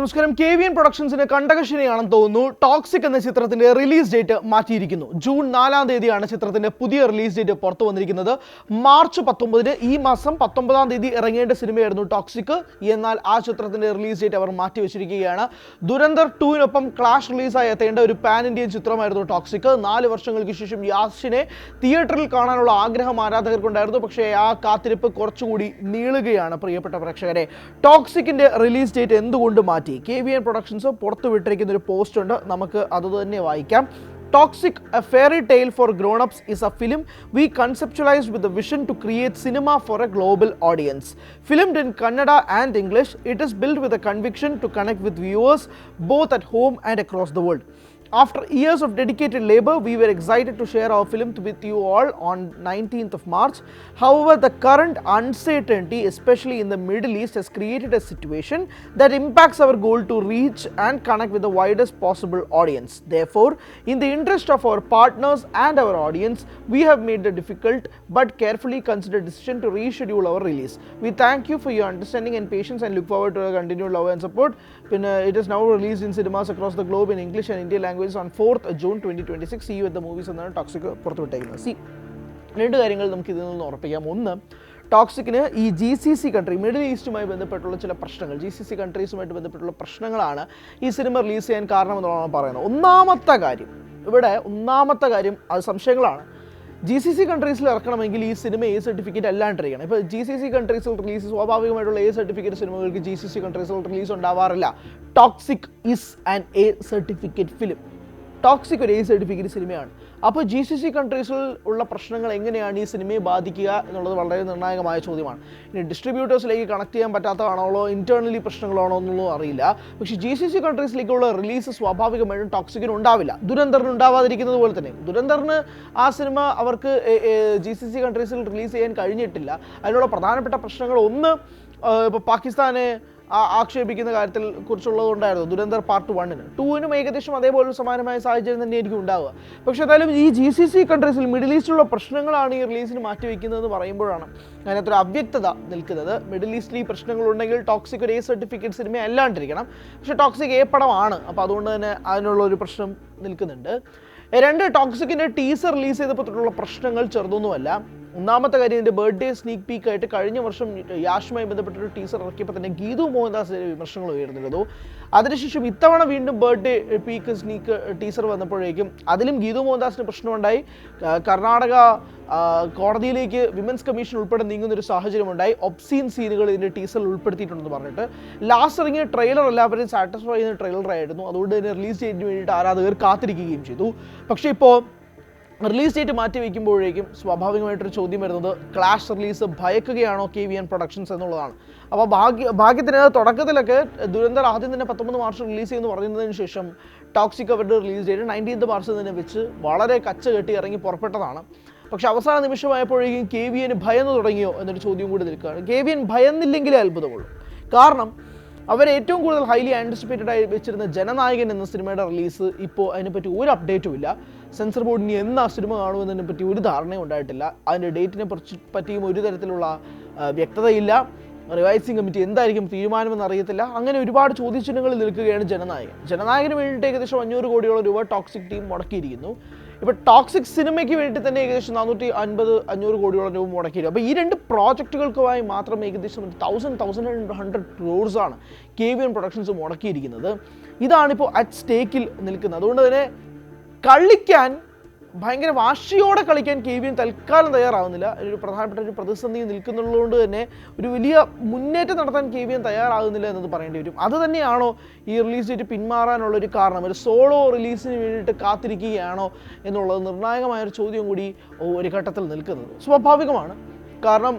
നമസ്കാരം. KVN പ്രൊഡക്ഷൻസിന് കണ്ടകശനിയാണെന്ന് തോന്നുന്നു. Toxic എന്ന ചിത്രത്തിന്റെ റിലീസ് ഡേറ്റ് മാറ്റിയിരിക്കുന്നു. ജൂൺ 4-ാം തീയതിയാണ് ചിത്രത്തിന്റെ പുതിയ റിലീസ് ഡേറ്റ് പുറത്തു വന്നിരിക്കുന്നത്. മാർച്ച് 19-ന് ഈ മാസം 19-ാം തീയതി ഇറങ്ങേണ്ട സിനിമയായിരുന്നു ടോക്സിക്. എന്നാൽ ആ ചിത്രത്തിന്റെ റിലീസ് ഡേറ്റ് അവർ മാറ്റിവെച്ചിരിക്കുകയാണ്. ദുരന്തർ 2-നൊപ്പം ക്ലാഷ് റിലീസായി എത്തേണ്ട ഒരു പാൻ ഇന്ത്യൻ ചിത്രമായിരുന്നു ടോക്സിക്. 4 വർഷങ്ങൾക്ക് ശേഷം യാഷിനെ തിയേറ്ററിൽ കാണാനുള്ള ആഗ്രഹം ആരാധകർക്കുണ്ടായിരുന്നു. പക്ഷേ ആ കാത്തിരിപ്പ് കുറച്ചുകൂടി നീളുകയാണ്. പ്രിയപ്പെട്ട പ്രേക്ഷകരെ, ടോക്സിക്കിന്റെ റിലീസ് ഡേറ്റ് എന്തുകൊണ്ട് മാറ്റി? KVN പ്രൊഡക്ഷൻസ് പുറത്തുവിട്ടിരിക്കുന്ന ഒരു പോസ്റ്റ് ഉണ്ട്, നമുക്ക് അത് തന്നെ വായിക്കാം. Toxic, a fairy tale for grown-ups, is a film we conceptualized with a vision to create cinema for a global audience. Filmed in Kannada and English, it is built with a conviction to connect with viewers both at home and across the world. After years of dedicated labor, we were excited to share our film with you all on 19th of March. However, the current uncertainty, especially in the Middle East, has created a situation that impacts our goal to reach and connect with the widest possible audience. Therefore, in the interest of our partners and our audience, we have made the difficult but carefully considered decision to reschedule our release. We thank you for your understanding and patience and look forward to your continued love and support. It is now released in cinemas across the globe in English and Indian language on 4th June 2026. See you at the movies എന്നാണ് toxic പുറത്തുവിട്ടേക്കുന്നത്. രണ്ട് കാര്യങ്ങൾ നമുക്ക് ഇതിൽ നിന്ന് ഉറപ്പിക്കാം. ഒന്ന്, ടോക്സിക്കിന് ഈ GCC country, middle ഈസ്റ്റുമായി ബന്ധപ്പെട്ടുള്ള ചില പ്രശ്നങ്ങൾ, GCC കൺട്രീസുമായിട്ട് ബന്ധപ്പെട്ടുള്ള പ്രശ്നങ്ങളാണ് ഈ സിനിമ റിലീസ് ചെയ്യാൻ കാരണമെന്നുള്ളതാണ് പറയുന്നത്. ഒന്നാമത്തെ കാര്യം അത് സംശയങ്ങളാണ്. GCC കൺട്രീസിൽ ഇറക്കണമെങ്കിൽ ഈ സിനിമ A സർട്ടിഫിക്കറ്റ് അല്ലാണ്ടിരിക്കണം. ഇപ്പോൾ GCC കൺട്രീസിൽ റിലീസ് സ്വാഭാവികമായിട്ടുള്ള A സർട്ടിഫിക്കറ്റ് സിനിമകൾക്ക് GCC കൺട്രീസിൽ റിലീസ് ഉണ്ടാവാറില്ല. Toxic is an A certificate film. Toxic ഒരു A സർട്ടിഫിക്കറ്റ് സിനിമയാണ്. അപ്പോൾ GCC കൺട്രീസിൽ ഉള്ള പ്രശ്നങ്ങൾ എങ്ങനെയാണ് ഈ സിനിമയെ ബാധിക്കുക എന്നുള്ളത് വളരെ നിർണായകമായ ചോദ്യമാണ്. ഇനി ഡിസ്ട്രിബ്യൂട്ടേഴ്സിലേക്ക് കണക്ട് ചെയ്യാൻ പറ്റാത്തതാണോ, ഇന്റേണലി പ്രശ്നങ്ങളാണോ എന്നുള്ളത് അറിയില്ല. പക്ഷേ GCC കൺട്രീസിലേക്കുള്ള റിലീസ് സ്വാഭാവികമായിട്ടും ടോക്സിക്കിന് ഉണ്ടാവില്ല. ദുരന്തറിന് ഉണ്ടാവാതിരിക്കുന്നത് പോലെ തന്നെ ദുരന്തറിന് ആ സിനിമ അവർക്ക് GCC കൺട്രീസിൽ റിലീസ് ചെയ്യാൻ കഴിഞ്ഞിട്ടില്ല. അതിനുള്ള പ്രധാനപ്പെട്ട പ്രശ്നങ്ങൾ ഒന്ന്, ഇപ്പോൾ പാകിസ്ഥാനെ ആക്ഷേപിക്കുന്ന കാര്യത്തിൽ കുറിച്ചുള്ളതുകൊണ്ടായിരുന്നു ദുരന്തർ പാർട്ട് 1-ന്. 2-നും ഏകദേശം അതേപോലെ സമാനമായ സാഹചര്യം തന്നെയായിരിക്കും ഉണ്ടാവുക. പക്ഷേ എന്തായാലും ഈ GCC കൺട്രീസിൽ മിഡിൽ ഈസ്റ്റിലുള്ള പ്രശ്നങ്ങളാണ് ഈ റിലീസിന് മാറ്റിവെക്കുന്നതെന്ന് പറയുമ്പോഴാണ് അതിനകത്തൊരു അവ്യക്തത നിൽക്കുന്നത്. മിഡിൽ ഈസ്റ്റിൽ ഈ പ്രശ്നങ്ങളുണ്ടെങ്കിൽ ടോക്സിക് ഒരു A സർട്ടിഫിക്കറ്റ് സിനിമ അല്ലാണ്ടിരിക്കണം. പക്ഷേ ടോക്സിക് A പടമാണ്. അപ്പോൾ അതുകൊണ്ട് തന്നെ അതിനുള്ളൊരു പ്രശ്നം നിൽക്കുന്നുണ്ട്. രണ്ട്, ടോക്സിക്കിൻ്റെ ടീസർ റിലീസ് ചെയ്തപ്പോൾ തൊട്ടുള്ള പ്രശ്നങ്ങൾ ചെറുതൊന്നുമല്ല. ഒന്നാമത്തെ കാര്യം, ഇതിൻ്റെ ബർത്ത്ഡേ സ്നീക്ക് പീക്കായിട്ട് കഴിഞ്ഞ വർഷം യാഷുമായി ബന്ധപ്പെട്ടൊരു ടീസർ ഇറക്കിയപ്പോൾ തന്നെ ഗീതു മോഹൻദാസിൻ്റെ വിമർശനങ്ങൾ ഉയർന്നിരുന്നു. അതിനുശേഷം ഇത്തവണ വീണ്ടും ബർത്ത്ഡേ പീക്ക് സ്നീക്ക് ടീസർ വന്നപ്പോഴേക്കും അതിലും ഗീതു മോഹൻദാസിന് പ്രശ്നമുണ്ടായി. കർണാടക കോടതിയിലേക്ക് വിമൻസ് കമ്മീഷൻ ഉൾപ്പെടെ നീങ്ങുന്നൊരു സാഹചര്യമുണ്ടായി. ഒബ്സീൻ സീനുകൾ ഇതിൻ്റെ ടീസറിൽ ഉൾപ്പെടുത്തിയിട്ടുണ്ടെന്ന് പറഞ്ഞിട്ട്. ലാസ്റ്റ് ഇറങ്ങിയ ട്രെയിലർ എല്ലാവരെയും സാറ്റിസ്ഫൈ ചെയ്യുന്ന ട്രെയിലറായിരുന്നു. അതുകൊണ്ട് തന്നെ റിലീസ് ഡേറ്റിന് വേണ്ടിയിട്ട് ആരാധകർ കാത്തിരിക്കുകയും ചെയ്തു. പക്ഷേ ഇപ്പോൾ റിലീസ് ഡേറ്റ് മാറ്റി വയ്ക്കുമ്പോഴേക്കും സ്വാഭാവികമായിട്ടൊരു ചോദ്യം വരുന്നത്, ക്ലാഷ് റിലീസ് ഭയക്കുകയാണോ KVN പ്രൊഡക്ഷൻസ് എന്നുള്ളതാണ്. അപ്പോൾ ഭാഗ്യത്തിന് തുടക്കത്തിലൊക്കെ ദുരന്തർ ആദ്യം തന്നെ 19 മാർച്ച് റിലീസ് ചെയ്യുമെന്ന് പറയുന്നതിന് ശേഷം ടോക്സിക് അവരുടെ റിലീസ് ഡേറ്റ് 19th മാർച്ച് തന്നെ വെച്ച് വളരെ കച്ച കെട്ടി ഇറങ്ങി പുറപ്പെട്ടതാണ്. പക്ഷെ അവസാന നിമിഷമായപ്പോഴേക്കും KVN ഭയന്ന് തുടങ്ങിയോ എന്നൊരു ചോദ്യം കൂടി നിൽക്കുകയാണ്. KVN ഭയന്നില്ലെങ്കിലേ അത്ഭുതമുള്ളൂ. കാരണം അവർ ഏറ്റവും കൂടുതൽ ഹൈലി ആൻറ്റിസിപ്പേറ്റഡ് ആയി വെച്ചിരുന്ന ജനനായകൻ എന്ന സിനിമയുടെ റിലീസ് ഇപ്പോൾ അതിനെപ്പറ്റി ഒരു അപ്ഡേറ്റും ഇല്ല. സെൻസർ ബോർഡിന് എന്ന് ആ സിനിമ കാണുമെന്നതിനെ പറ്റി ഒരു ധാരണയും ഉണ്ടായിട്ടില്ല. അതിൻ്റെ ഡേറ്റിനെ പറ്റിയും ഒരു തരത്തിലുള്ള വ്യക്തതയില്ല. റിവൈസിംഗ് കമ്മിറ്റി എന്തായിരിക്കും തീരുമാനമെന്ന് അറിയത്തില്ല. അങ്ങനെ ഒരുപാട് ചോദ്യചിഹ്നങ്ങളിൽ നിൽക്കുകയാണ് ജനനായകന് വേണ്ടിയിട്ട് ഏകദേശം 500 കോടിയോളം രൂപ ടോക്സിക് ടീം മുടക്കിയിരിക്കുന്നു. ഇപ്പോൾ ടോക്സിക് സിനിമയ്ക്ക് വേണ്ടി തന്നെ ഏകദേശം 450-500 കോടിയോളം രൂപ മുടക്കിയിരുന്നു. അപ്പോൾ ഈ രണ്ട് പ്രോജക്റ്റുകൾക്കുമായി മാത്രം ഏകദേശം 1,100 crores KVN പ്രൊഡക്ഷൻസ് മുടക്കിയിരിക്കുന്നത്. ഇതാണിപ്പോൾ അറ്റ് സ്റ്റേക്കിൽ നിൽക്കുന്നത്. അതുകൊണ്ട് തന്നെ ഭയങ്കര വാശിയോടെ കളിക്കാൻ KVN തൽക്കാലം തയ്യാറാവുന്നില്ല. ഒരു പ്രധാനപ്പെട്ട ഒരു പ്രതിസന്ധി നിൽക്കുന്നുള്ളതുകൊണ്ട് തന്നെ ഒരു വലിയ മുന്നേറ്റം നടത്താൻ KVN തയ്യാറാകുന്നില്ല എന്നത് പറയേണ്ടി വരും. അത് തന്നെയാണോ ഈ റിലീസ് ഡേറ്റ് പിന്മാറാനുള്ളൊരു കാരണം? ഒരു സോളോ റിലീസിന് വേണ്ടിയിട്ട് കാത്തിരിക്കുകയാണോ എന്നുള്ളത് നിർണായകമായൊരു ചോദ്യം കൂടി ഒരു ഘട്ടത്തിൽ നിൽക്കുന്നത് സ്വാഭാവികമാണ്. കാരണം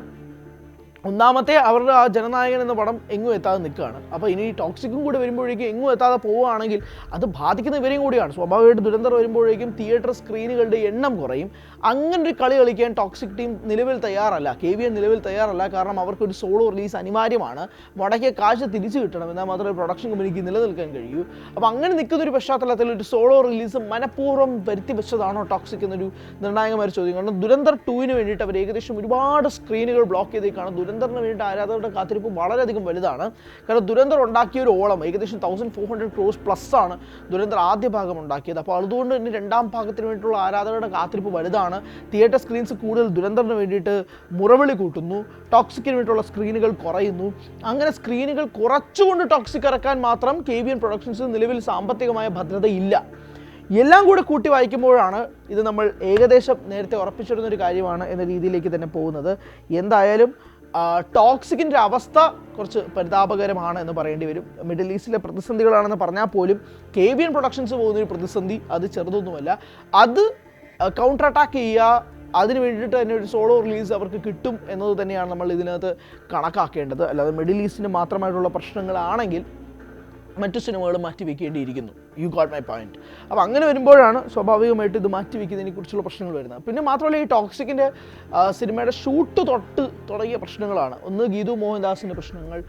ഒന്നാമത്തെ അവരുടെ ആ ജനനായകൻ എന്ന പടം എങ്ങും എത്താതെ നിൽക്കുകയാണ്. അപ്പോൾ ഇനി ടോക്സിക്കും കൂടി വരുമ്പോഴേക്കും എങ്ങും എത്താതെ പോവുകയാണെങ്കിൽ അത് ബാധിക്കുന്ന ഇവരെയും കൂടിയാണ്. സ്വാഭാവികമായിട്ട് ദുരന്തർ വരുമ്പോഴേക്കും തിയേറ്റർ സ്ക്രീനുകളുടെ എണ്ണം കുറയും. അങ്ങനൊരു കളി കളിക്കാൻ ടോക്സിക് ടീം നിലവിൽ തയ്യാറല്ല, KVN നിലവിൽ തയ്യാറല്ല. കാരണം അവർക്കൊരു സോളോ റിലീസ് അനിവാര്യമാണ്. മുടക്കിയ കാശ് തിരിച്ചു കിട്ടണം, എന്നാൽ മാത്രമേ പ്രൊഡക്ഷൻ കമ്പനിക്ക് നിലനിൽക്കാൻ കഴിയൂ. അപ്പോൾ അങ്ങനെ നിൽക്കുന്നൊരു പശ്ചാത്തലത്തിൽ ഒരു സോളോ റിലീസ് മനഃപൂർവ്വം വരുത്തി വെച്ചതാണോ ടോക്സിക് എന്നൊരു നിർണായകമായ ചോദ്യം. കാരണം ദുരന്തർ 2-ന് വേണ്ടിയിട്ട് അവർ ഏകദേശം ഒരുപാട് സ്ക്രീനുകൾ ബ്ലോക്ക് ചെയ്തേക്കാണ്. ദുരന്തറിന് വേണ്ടിയിട്ട് ആരാധകരുടെ കാത്തിരിപ്പ് വളരെയധികം വലുതാണ്. കാരണം ദുരന്തർ ഉണ്ടാക്കിയ ഒരു ഓളം ഏകദേശം 1400 crores പ്ലസ് ആണ് ദുരന്തർ ആദ്യ ഭാഗം ഉണ്ടാക്കിയത്. അപ്പോൾ അതുകൊണ്ട് തന്നെ രണ്ടാം ഭാഗത്തിന് വേണ്ടിയിട്ടുള്ള ആരാധകരുടെ കാത്തിരിപ്പ് വലുതാണ്. തിയേറ്റർ സ്ക്രീൻസ് കൂടുതൽ ദുരന്തറിന് വേണ്ടിയിട്ട് മുറവിളി കൂട്ടുന്നു. ടോക്സിക്കിന് വേണ്ടിയിട്ടുള്ള സ്ക്രീനുകൾ കുറയുന്നു. അങ്ങനെ സ്ക്രീനുകൾ കുറച്ചുകൊണ്ട് ടോക്സിക് ഇറക്കാൻ മാത്രം KBN പ്രൊഡക്ഷൻസ് നിലവിൽ സാമ്പത്തികമായ ഭദ്രതയില്ല. എല്ലാം കൂടെ കൂട്ടി വായിക്കുമ്പോഴാണ് ഇത് നമ്മൾ ഏകദേശം നേരത്തെ ഉറപ്പിച്ചിരുന്നൊരു കാര്യമാണ് എന്ന രീതിയിലേക്ക് തന്നെ പോകുന്നത്. എന്തായാലും ടോക്സിക്കിൻ്റെ അവസ്ഥ കുറച്ച് പരിതാപകരമാണ് എന്ന് പറയേണ്ടി വരും. മിഡിൽ ഈസ്റ്റിലെ പ്രതിസന്ധികളാണെന്ന് പറഞ്ഞാൽ പോലും KBN പ്രൊഡക്ഷൻസ് പോകുന്നൊരു പ്രതിസന്ധി അത് ചെറുതൊന്നുമല്ല. അത് കൗണ്ടർ അറ്റാക്ക് ചെയ്യുക, അതിന് വേണ്ടിയിട്ട് തന്നെ ഒരു സോളോ റിലീസ് അവർക്ക് കിട്ടും എന്നത് തന്നെയാണ് നമ്മൾ ഇതിനകത്ത് കണക്കാക്കേണ്ടത്. അല്ലാതെ മിഡിൽ ഈസ്റ്റിന് മാത്രമായിട്ടുള്ള പ്രശ്നങ്ങളാണെങ്കിൽ മറ്റു സിനിമകൾ മാറ്റി വയ്ക്കേണ്ടിയിരിക്കുന്നു. You got my point. അപ്പോൾ അങ്ങനെ വരുമ്പോഴാണ് സ്വാഭാവികമായിട്ട് ഇത് മാറ്റി വയ്ക്കുന്നതിനെ കുറിച്ചുള്ള പ്രശ്നങ്ങൾ വരുന്നത്. പിന്നെ മാത്രമല്ല ഈ ടോക്സിക്കിൻ്റെ സിനിമയുടെ ഷൂട്ട് തൊട്ട് തുടങ്ങിയ പ്രശ്നങ്ങളാണ്. ഒന്ന് ഗീതു മോഹൻദാസിൻ്റെ പ്രശ്നങ്ങൾ,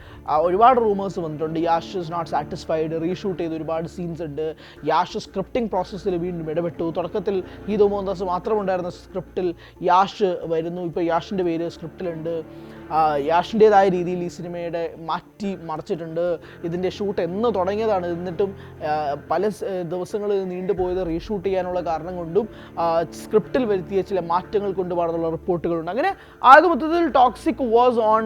ഒരുപാട് റൂമേഴ്സ് വന്നിട്ടുണ്ട്. Yash is not satisfied, reshoot ചെയ്ത് ഒരുപാട് സീൻസ് ഉണ്ട്. യാഷ് സ്ക്രിപ്റ്റിംഗ് പ്രോസസ്സിൽ വീണ്ടും ഇടപെട്ടു. തുടക്കത്തിൽ ഗീതു മോഹൻദാസ് മാത്രമുണ്ടായിരുന്ന സ്ക്രിപ്റ്റിൽ യാഷ് വരുന്നു. ഇപ്പോൾ യാഷിൻ്റെ പേര് സ്ക്രിപ്റ്റിലുണ്ട്. യാഷിൻ്റേതായ രീതിയിൽ ഈ സിനിമയുടെ മാറ്റി മറിച്ചിട്ടുണ്ട്. ഇതിൻ്റെ ഷൂട്ട് എന്ന് തുടങ്ങിയതാണ്, എന്നിട്ടും പല ദിവസങ്ങൾ നീണ്ടുപോയത് റീഷൂട്ട് ചെയ്യാനുള്ള കാരണം കൊണ്ടും സ്ക്രിപ്റ്റിൽ വരുത്തിയ ചില മാറ്റങ്ങൾ കൊണ്ടുപാടുന്നുള്ള റിപ്പോർട്ടുകളുണ്ട്. അങ്ങനെ ആകെ മൊത്തത്തിൽ toxic was on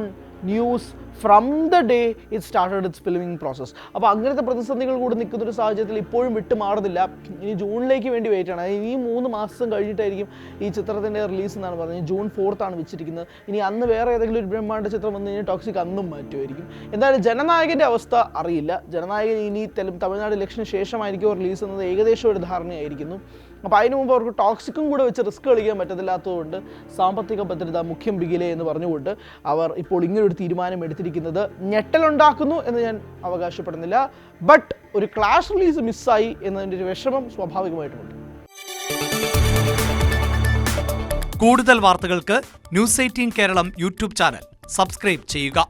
news from the day it started it's filming process. അപ്പോൾ അങ്ങനത്തെ പ്രതിസന്ധികൾ കൂടി നിൽക്കുന്നൊരു സാഹചര്യത്തിൽ ഇപ്പോഴും വിട്ടുമാറുന്നില്ല. ഇനി ജൂണിലേക്ക് വേണ്ടി വെയിറ്റ് ആണ്. ഈ 3 മാസം കഴിഞ്ഞിട്ടായിരിക്കും ഈ ചിത്രത്തിൻ്റെ റിലീസ് എന്നാണ് പറഞ്ഞത്. June 4th ആണ് വെച്ചിരിക്കുന്നത്. ഇനി അന്ന് വേറെ ഏതെങ്കിലും ഒരു ബ്രഹ്മാണ്ഡ ചിത്രം വന്നു കഴിഞ്ഞാൽ ടോക്സിക് അന്നും മാറ്റുമായിരിക്കും. എന്തായാലും ജനനായകൻ്റെ അവസ്ഥ അറിയില്ല. ജനനായകൻ ഇനി തമിഴ്നാട് ഇലക്ഷന് ശേഷമായിരിക്കും റിലീസ് എന്നത് ഏകദേശം ഒരു ധാരണയായിരിക്കുന്നു. അപ്പോൾ അതിന് മുമ്പ് അവർക്ക് ടോക്സിക്കും കൂടെ വെച്ച് റിസ്ക് കളിക്കാൻ പറ്റത്തില്ലാത്തതുകൊണ്ട് സാമ്പത്തിക ഭദ്രത മുഖ്യം ബിഗിലേ എന്ന് പറഞ്ഞുകൊണ്ട് അവർ ഇപ്പോൾ ഇങ്ങനൊരു തീരുമാനം എടുത്തിരിക്കുന്നത് ഞെട്ടലുണ്ടാക്കുന്നു എന്ന് ഞാൻ അവകാശപ്പെടുന്നില്ല. ബട്ട് ഒരു ക്ലാഷ് റിലീസ് മിസ്സായി എന്നതിൻ്റെ ഒരു വിഷമം സ്വാഭാവികമായിട്ടുമുണ്ട്. കൂടുതൽ വാർത്തകൾക്ക് News 18 Keralam YouTube channel subscribe ചെയ്യുക.